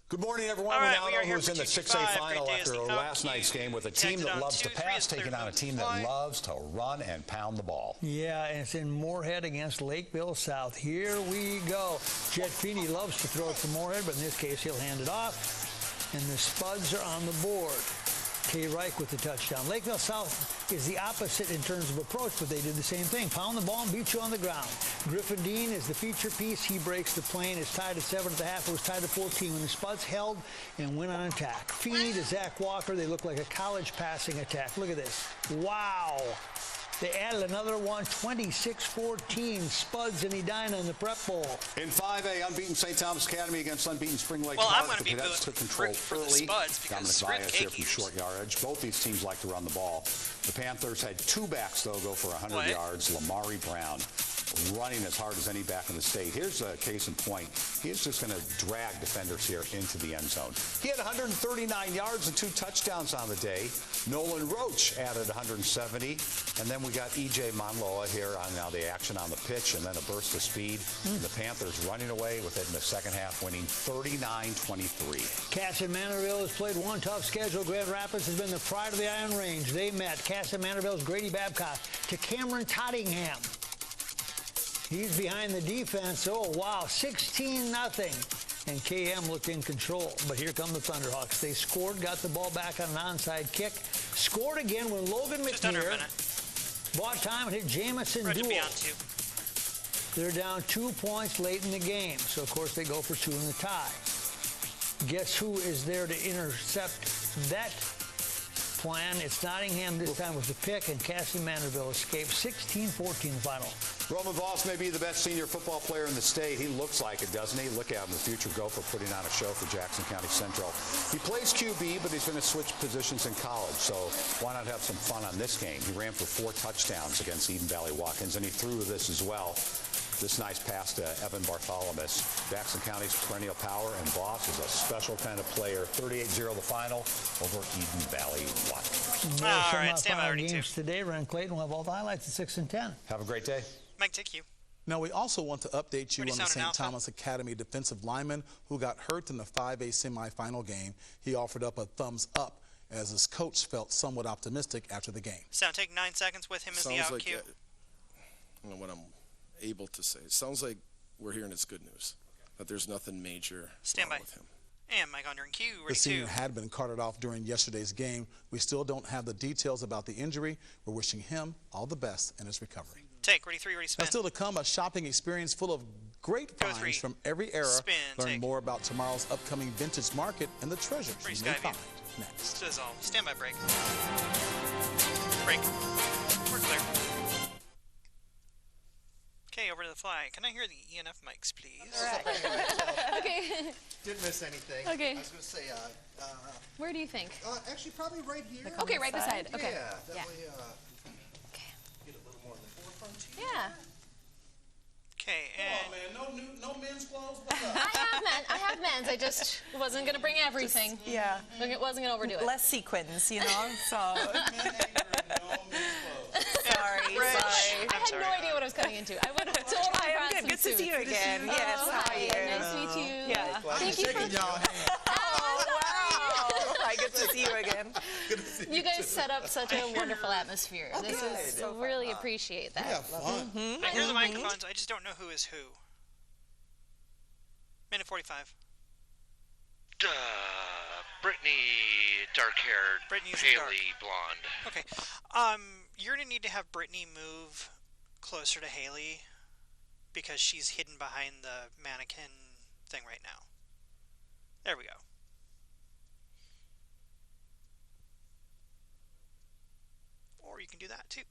Good morning, everyone. Ronaldo, who's in the 6A final after last night's game with a team that loves to pass, taking on a team that loves to run and pound the ball. Yeah, and it's in Moorhead against Lakeville South. Here we go. Jet Feeney loves to throw it to Moorhead, but in this case, he'll hand it off. And the Spuds are on the board. Kay Reich with the touchdown. Lakeville South is the opposite in terms of approach, but they did the same thing. Pound the ball and beat you on the ground. Griffin Dean is the feature piece. He breaks the plane. It's tied at 7 at the half. It was tied at 14 when the Spuds held and went on attack. Feeney to Zach Walker. They look like a college passing attack. Look at this. Wow. They added another one, 26-14, Spuds and Edina in the Prep Bowl. In 5A, unbeaten St. Thomas Academy against unbeaten Spring Lake Well, Park. I'm going to be Cadets took control for early. the Spuds because Dominic Vias here from short yardage. Both these teams like to run the ball. The Panthers had two backs, though, go for 100 yards. Lamari Brown running as hard as any back in the state. Here's a case in point. He is just going to drag defenders here into the end zone. He had 139 yards and 2 touchdowns on the day. Nolan Roach added 170. And then we got E.J. Monloa here on now the action on the pitch and then a burst of speed. The Panthers running away with it in the second half, winning 39-23. Cass and Manorville has played one tough schedule. Grand Rapids has been the pride of the Iron Range. They met Cass and Manorville's Grady Babcock to Cameron Tottingham. He's behind the defense. Oh, wow, 16-0. And KM looked in control. But here come the Thunderhawks. They scored, got the ball back on an onside kick. Scored again when Logan McNear bought time and hit Jamison Duell. They're down 2 points late in the game. So, of course, they go for 2 in the tie. Guess who is there to intercept that plan? It's Nottingham this time with the pick, and Cassie Manorville escaped 16-14 the final. Roman Voss may be the best senior football player in the state. He looks like it, doesn't he? Look at him, the future Gopher, putting on a show for Jackson County Central. He plays QB, but he's going to switch positions in college, so why not have some fun on this game? He ran for 4 touchdowns against Eden Valley Watkins, and he threw this as well. This nice pass to Evan Bartholomew. Jackson County's perennial power, and Voss is a special kind of player. 38-0 the final over Eden Valley Watkins. All right, stand by, games today. Ren Clayton will have all the highlights at 6 and 10. Have a great day. Mike, take you. Now, we also want to update you on the St. Thomas Academy defensive lineman who got hurt in the 5A semifinal game. He offered up a thumbs up as his coach felt somewhat optimistic after the game. Sound take 9 seconds with him as the out cue. I don't know what I'm able to say. It sounds like we're hearing it's good news, that there's nothing major wrong with him. And Mike under in cue, the senior had been carted off during yesterday's game. We still don't have the details about the injury. We're wishing him all the best in his recovery. Take, ready, 3, ready, spin. Now still to come, a shopping experience full of great finds from every era. Spin, Learn more about tomorrow's upcoming vintage market and the treasures you may find next. Sizzle. Stand by, break. Break. We're clear. Okay, over to the fly. Can I hear the ENF mics, please? Right. Okay. Didn't miss anything. Okay. I was going to say, where do you think? Actually, probably right here. Okay, right beside. Okay. Yeah, that way, okay. Get a little more in the forefront here. Yeah. Okay, and no men's clothes. I have men's. I just wasn't gonna bring everything. Yeah. It wasn't gonna overdo it. Less sequins, you know. So. Sorry. I had no idea what I was coming into. I would have told my I'm good. Good to see you again. Yes. How are you? Nice to meet you. Yeah. Thank you for. Oh wow! Hi, good to see you again. You guys set up such a wonderful atmosphere. This is really appreciate that. Yeah, fun. I hear the microphones. I just don't know who is who. Minute 45. Brittany, dark-haired, Brittany's Haley, blonde. Okay. You're gonna need to have Brittany move closer to Haley because she's hidden behind the mannequin thing right now. There we go. Or you can do that too.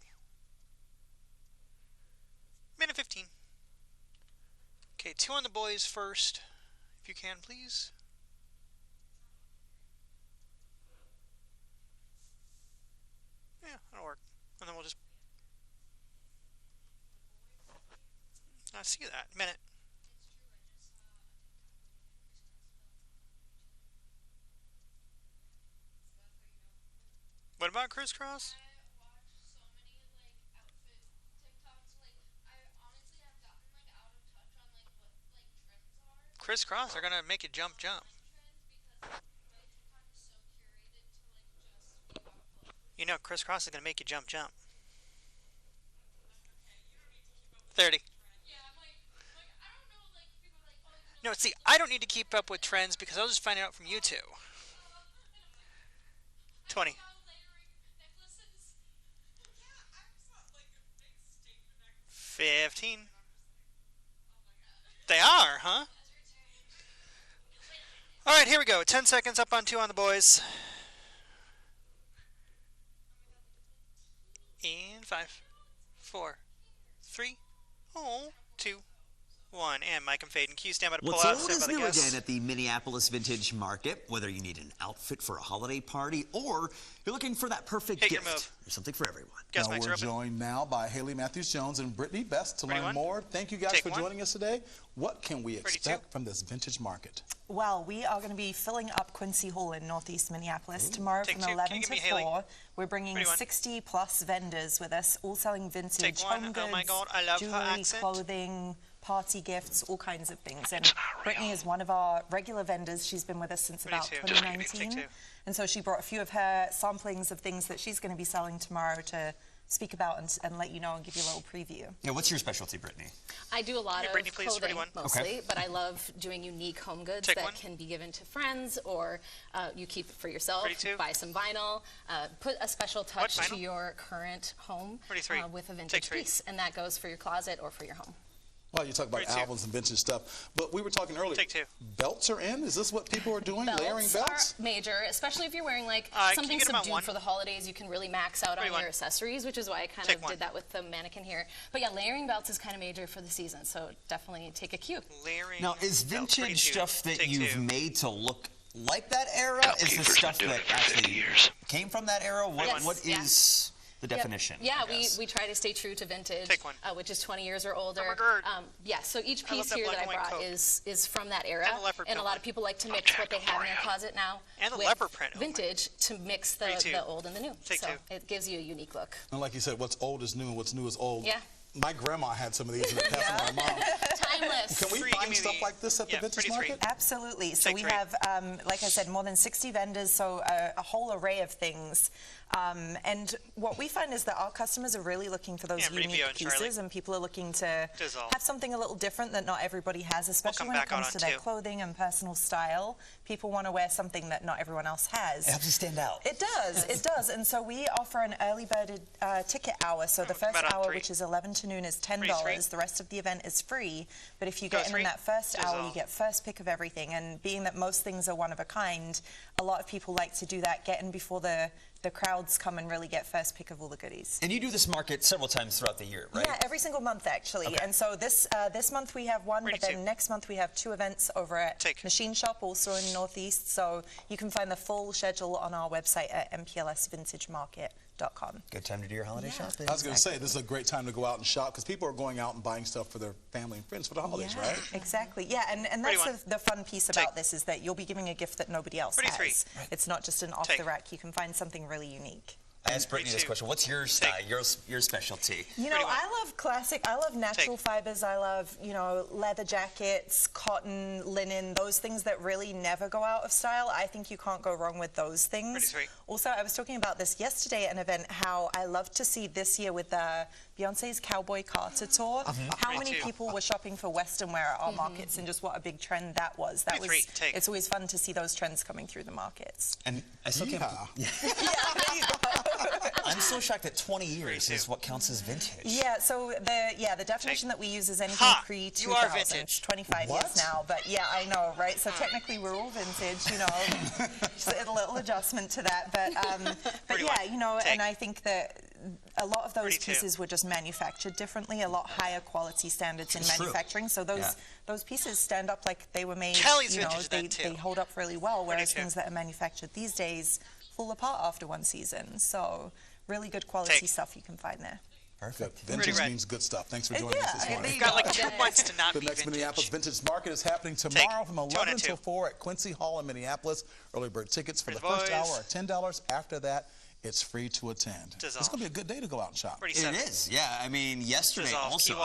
Minute 15. Okay, 2 on the boys first, if you can, please. Yeah, that'll work. And then we'll just... I see that. Minute. What about Crisscross? Crisscross, they're gonna make it jump. You know, Crisscross is gonna make you jump. 30. No, see, I don't need to keep up with trends because I'll just find out from you two. 20. $15. They are, huh? All right, here we go. 10 seconds up on 2 on the boys. And 5. 4, 3, 2, 1, and Mike and Faden. Q, stand by to pull What's out. old is new again at the Minneapolis Vintage Market. Whether you need an outfit for a holiday party or you're looking for that perfect gift, there's something for everyone. Now we're joined now by Haley Matthews-Jones and Brittany Best to learn more. Thank you guys for joining us today. What can we expect from this vintage market? Well, we are going to be filling up Quincy Hall in Northeast Minneapolis tomorrow from 11 to 4. We're bringing 60 plus vendors with us, all selling vintage home goods, jewelry, clothing, party gifts, all kinds of things. And Brittany is one of our regular vendors. She's been with us since about 2019. And so she brought a few of her samplings of things that she's going to be selling tomorrow to speak about and let you know and give you a little preview. Yeah, what's your specialty, Brittany? I do a lot of clothing mostly, but I love doing unique home goods that can be given to friends or you keep it for yourself, buy some vinyl, put a special touch to your current home with a vintage piece, and that goes for your closet or for your home. Well, you talk about albums and vintage stuff, but we were talking earlier. Belts are in? Is this what people are doing? Layering belts? Are major, especially if you're wearing like something subdued for the holidays. You can really max out on your accessories, which is why I kind of did that with the mannequin here. But yeah, layering belts is kind of major for the season, so definitely take a cue. Now, is vintage stuff that you've made to look like that era? Is the stuff that actually came from that era? What is the definition? Yeah, we try to stay true to vintage, which is 20 years or older. Yeah, so each piece here that I brought is from that era, and a lot of people like to mix what they have in their closet now with vintage to mix the old and the new. So it gives you a unique look. And like you said, what's old is new and what's new is old. Yeah. My grandma had some of these in the past with my mom. Timeless. Can we find stuff like this at the vintage market? Absolutely. So we have, like I said, more than 60 vendors, so a whole array of things. And what we find is that our customers are really looking for those unique pieces, and people are looking to have something a little different that not everybody has, especially when it comes to their clothing and personal style. People want to wear something that not everyone else has. It helps you stand out. It does, it does. And so we offer an early bird ticket hour. So the first hour, which is 11 to noon, is $10. The rest of the event is free. But if you get in that first hour, you get first pick of everything. And being that most things are one of a kind, a lot of people like to do that, get in before the crowds come and really get first pick of all the goodies. And you do this market several times throughout the year, right? Yeah, every single month, actually. And so this month we have one, but then next month we have 2 events over at Machine Shop, also in Northeast. So you can find the full schedule on our website at mplsvintagemarket.com. Good time to do your holiday shopping. I was going to say, this is a great time to go out and shop because people are going out and buying stuff for their family and friends for the holidays, right? Exactly. Yeah, and that's the fun piece about this is that you'll be giving a gift that nobody else has. It's not just an off-the-rack. You can find something really unique. I asked Brittany this question. What's your style, your specialty? You know, I love classic. I love natural fibers. I love, you know, leather jackets, cotton, linen, those things that really never go out of style. I think you can't go wrong with those things. Also, I was talking about this yesterday at an event, how I love to see this year with Beyonce's Cowboy Carter tour, how many people were shopping for Western wear at our markets and just what a big trend that was. It's always fun to see those trends coming through the markets. And I still can't. I'm so shocked that 20 years is what counts as vintage. Yeah, so the definition that we use is anything pre-2000. 25 years now, but yeah, I know, right? So technically we're all vintage, you know. Just a little adjustment to that, but yeah, you know, and I think that a lot of those pieces were just manufactured differently, a lot higher quality standards in manufacturing. So those pieces stand up like they were made, you know, they hold up really well, whereas things that are manufactured these days fall apart after one season. So really good quality stuff you can find there. Perfect. Vintage means good stuff. Thanks for joining us this morning. You've got like 2 months to not be vintage. The next Minneapolis Vintage Market is happening tomorrow from 11 until 4 at Quincy Hall in Minneapolis. Early bird tickets for the first hour are $10. After that, it's free to attend. It's going to be a good day to go out and shop. It is, yeah. I mean, yesterday also,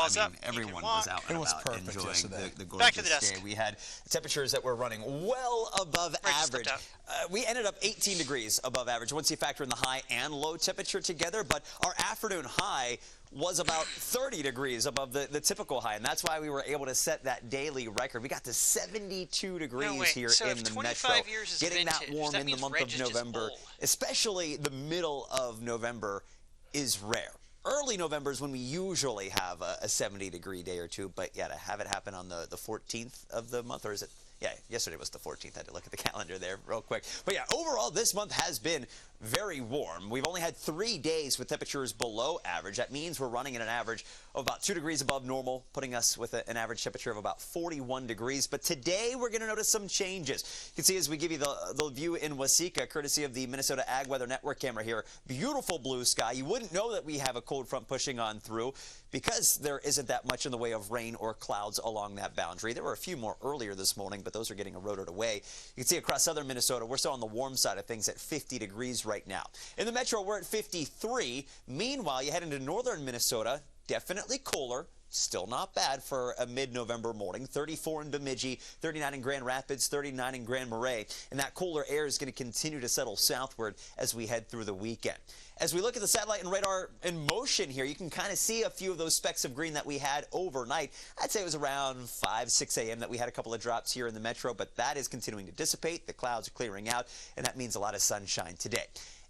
everyone was out and about enjoying the gorgeous day. We had temperatures that were running well above average. We ended up 18 degrees above average once you factor in the high and low temperature together, but our afternoon high was about 30 degrees above the typical high, and that's why we were able to set that daily record. We got to 72 degrees here in the metro, getting that warm in the month of November, especially the middle of November, is rare. Early November is when we usually have a 70-degree day or two, but yeah, to have it happen on the 14th of the month, or is it Yeah, yesterday was the 14th. I had to look at the calendar there real quick. But yeah, overall, this month has been very warm. We've only had 3 days with temperatures below average. That means we're running at an average of about 2 degrees above normal, putting us with an average temperature of about 41 degrees. But today, we're going to notice some changes. You can see as we give you the view in Waseca, courtesy of the Minnesota Ag Weather Network camera here, beautiful blue sky. You wouldn't know that we have a cold front pushing on through because there isn't that much in the way of rain or clouds along that boundary. There were a few more earlier this morning, but those are getting eroded away. You can see across southern Minnesota, we're still on the warm side of things at 50 degrees right now. In the metro, we're at 53. Meanwhile, you head into northern Minnesota, definitely cooler. Still not bad for a mid-November morning. 34 in Bemidji, 39 in Grand Rapids, 39 in Grand Marais. And that cooler air is going to continue to settle southward as we head through the weekend. As we look at the satellite and radar in motion here, you can kind of see a few of those specks of green that we had overnight. I'd say it was around 5, 6 a.m. that we had a couple of drops here in the metro, but that is continuing to dissipate. The clouds are clearing out, and that means a lot of sunshine today.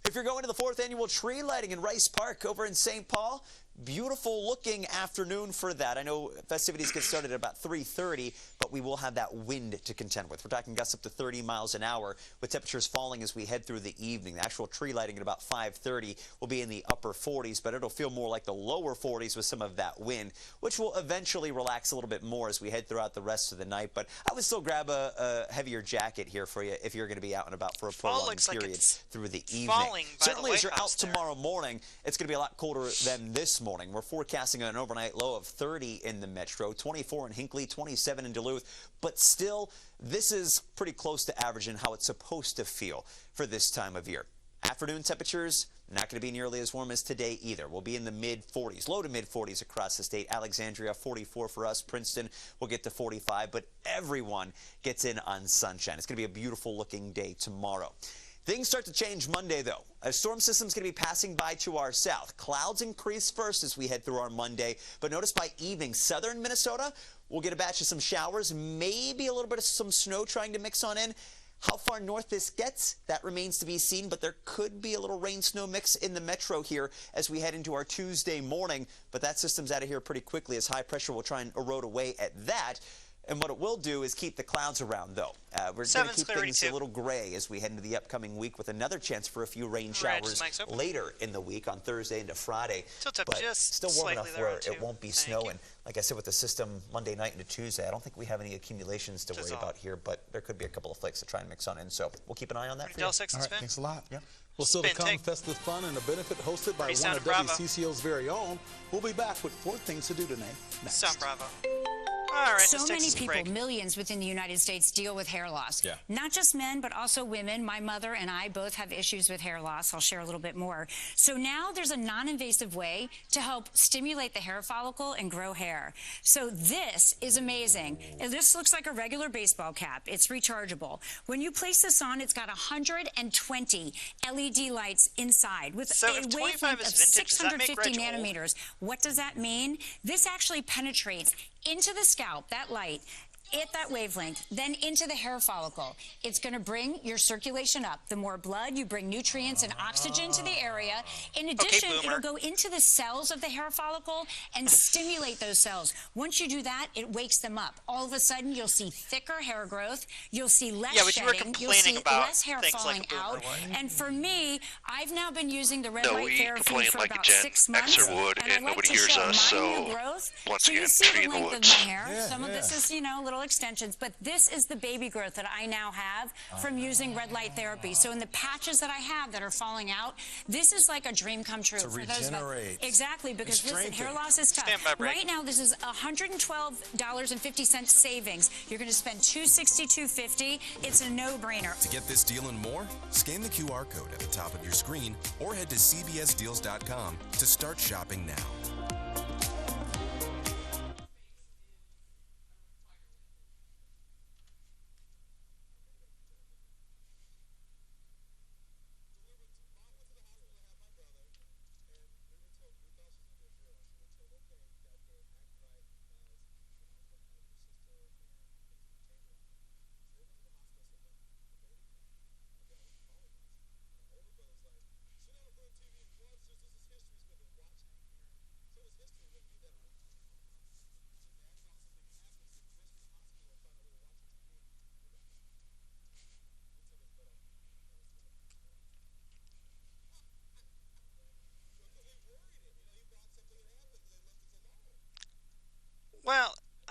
If you're going to the 4th annual tree lighting in Rice Park over in St. Paul, beautiful looking afternoon for that. I know festivities get started at about 3:30, but we will have that wind to contend with. We're talking gusts up to 30 miles an hour with temperatures falling as we head through the evening. The actual tree lighting at about 5:30 will be in the upper 40s, but it'll feel more like the lower 40s with some of that wind, which will eventually relax a little bit more as we head throughout the rest of the night. But I would still grab a heavier jacket here for you if you're going to be out and about for a prolonged period through the evening. Certainly as you're out tomorrow morning, it's going to be a lot colder than this morning. We're forecasting an overnight low of 30 in the metro, 24 in Hinckley, 27 in Duluth, but still, this is pretty close to average in how it's supposed to feel for this time of year. Afternoon temperatures, not going to be nearly as warm as today either. We'll be in the mid-40s, low to mid-40s across the state. Alexandria, 44 for us. Princeton will get to 45, but everyone gets in on sunshine. It's going to be a beautiful looking day tomorrow. Things start to change Monday, though. A storm system is going to be passing by to our south. Clouds increase first as we head through our Monday, but notice by evening, southern Minnesota, we'll get a batch of some showers, maybe a little bit of some snow trying to mix on in. How far north this gets, that remains to be seen, but there could be a little rain-snow mix in the metro here as we head into our Tuesday morning, but that system's out of here pretty quickly as high pressure will try and erode away at that. And what it will do is keep the clouds around, though. We're going to keep things a little gray as we head into the upcoming week with another chance for a few rain showers later in the week on Thursday into Friday. But still warm enough where it won't be snowing. Like I said, with the system Monday night into Tuesday, I don't think we have any accumulations to worry about here, but there could be a couple of flakes to try and mix on in. So we'll keep an eye on that for you. All right, thanks a lot. Yeah. Well, still to come, festive fun and a benefit hosted by one of WCCO's very own. We'll be back with 4 things to do today. Next. Sound Bravo. All right, so many people, millions within the United States, deal with hair loss. Yeah. Not just men, but also women. My mother and I both have issues with hair loss. I'll share a little bit more. So now there's a non-invasive way to help stimulate the hair follicle and grow hair. So this is amazing. This looks like a regular baseball cap. It's rechargeable. When you place this on, it's got 120 LED lights inside with a wavelength of 650 nanometers. What does that mean? This actually penetrates into the scalp, that light, at that wavelength, then into the hair follicle. It's going to bring your circulation up. The more blood, you bring nutrients and oxygen to the area. In addition, it'll go into the cells of the hair follicle and stimulate those cells. Once you do that, it wakes them up. All of a sudden, you'll see thicker hair growth. You'll see less shedding. You'll see less hair falling out. And for me, I've now been using the red light therapy for about 6 months. And I like to show my new growth. So you see the length of my hair. Some of this is, you know, little extensions, but this is the baby growth that I now have from using red light therapy. So in the patches that I have that are falling out, this is like a dream come true. To regenerate. Exactly, because listen, hair loss is tough. Right now, this is $112.50 savings. You're going to spend $262.50. It's a no-brainer. To get this deal and more, scan the QR code at the top of your screen or head to cbsdeals.com to start shopping now.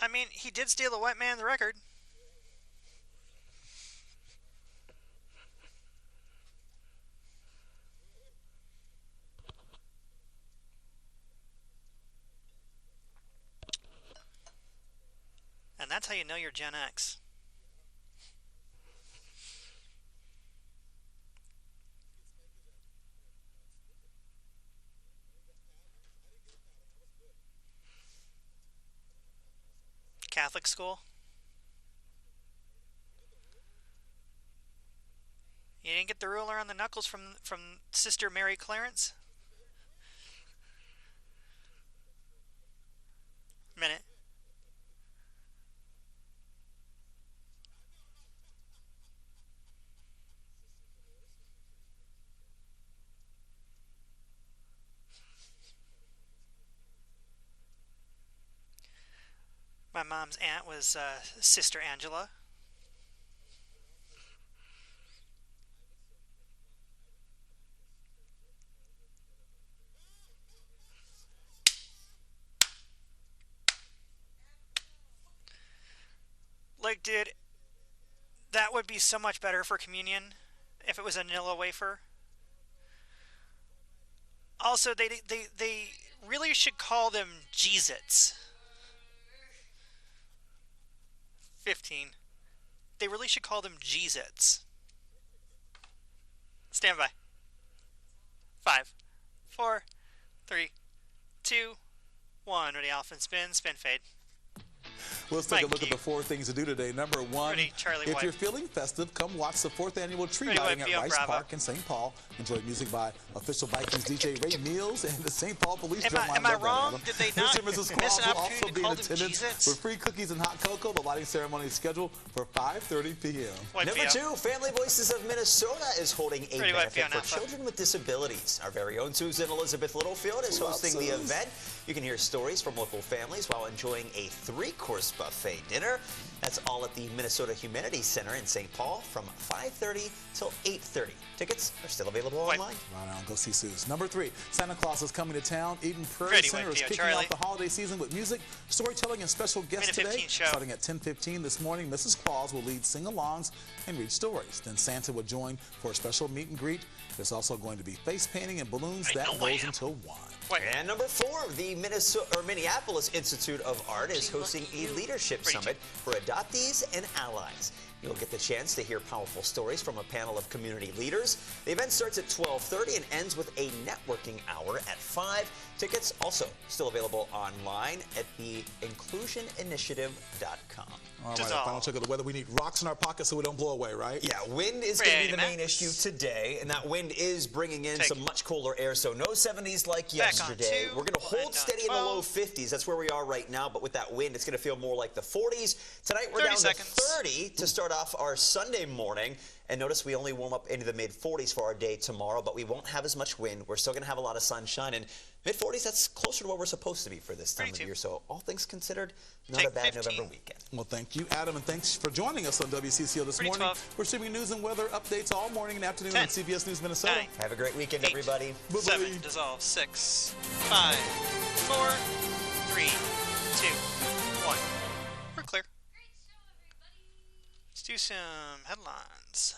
I mean, he did steal the white man's record. And that's how you know you're Gen X. Catholic school? You didn't get the ruler on the knuckles from Sister Mary Clarence? Minute. My mom's aunt was Sister Angela. Like, dude, that would be so much better for communion if it was a vanilla wafer. Also, they really should call them Jeez-Its. 15. They really should call them Jeez-Its. Stand by. 5, 4, 3, 2, 1. Ready, Alpha, spin, fade. Let's take a look at the 4 things to do today. Number 1, Ready, if you're feeling festive, come watch the 4th annual tree lighting at Rice Park in St. Paul. Enjoy music by official Vikings DJ Ray Meals and the St. Paul Police Drumline. Am I wrong? Did they not Mr. and Mrs. Claus will also be in attendance with free cookies and hot cocoa. The lighting ceremony is scheduled for 5:30 p.m. Number 2, Family Voices of Minnesota is holding a benefit for children with disabilities. Our very own Susan Elizabeth Littlefield is hosting the event. You can hear stories from local families while enjoying a 3-course buffet dinner. That's all at the Minnesota Humanities Center in St. Paul from 5:30 till 8:30. Tickets are still available online. Right on, go see Suze. Number 3, Santa Claus is coming to town. Eden Prairie Center is kicking off the holiday season with music, storytelling, and special guests today. Starting at 10:15 this morning, Mrs. Claus will lead sing-alongs and read stories. Then Santa will join for a special meet and greet. There's also going to be face painting and balloons. That goes until 1. And number 4, the Minneapolis Institute of Art is hosting a leadership summit for adoptees and allies. You'll get the chance to hear powerful stories from a panel of community leaders. The event starts at 12:30 and ends with a networking hour at 5. Tickets also still available online at the inclusioninitiative.com. All right, final check of the weather. We need rocks in our pockets so we don't blow away, right? Yeah, wind is going to be the main issue today, and that wind is bringing in some much cooler air, so no 70s like yesterday. We're going to hold steady in the low 50s. That's where we are right now, but with that wind, it's going to feel more like the 40s. Tonight, we're down to 30 to start off our Sunday morning. And notice we only warm up into the mid-40s for our day tomorrow, but we won't have as much wind. We're still going to have a lot of sunshine. And mid-40s, that's closer to what we're supposed to be for this time of year. So all things considered, not a bad November weekend. Well, thank you, Adam, and thanks for joining us on WCCO this morning. 12. We're streaming news and weather updates all morning and afternoon on CBS News Minnesota. 9, have a great weekend, everybody. 7, dissolve, 6, 5, 4, 3, 2, 1. We're clear. Let's do some headlines.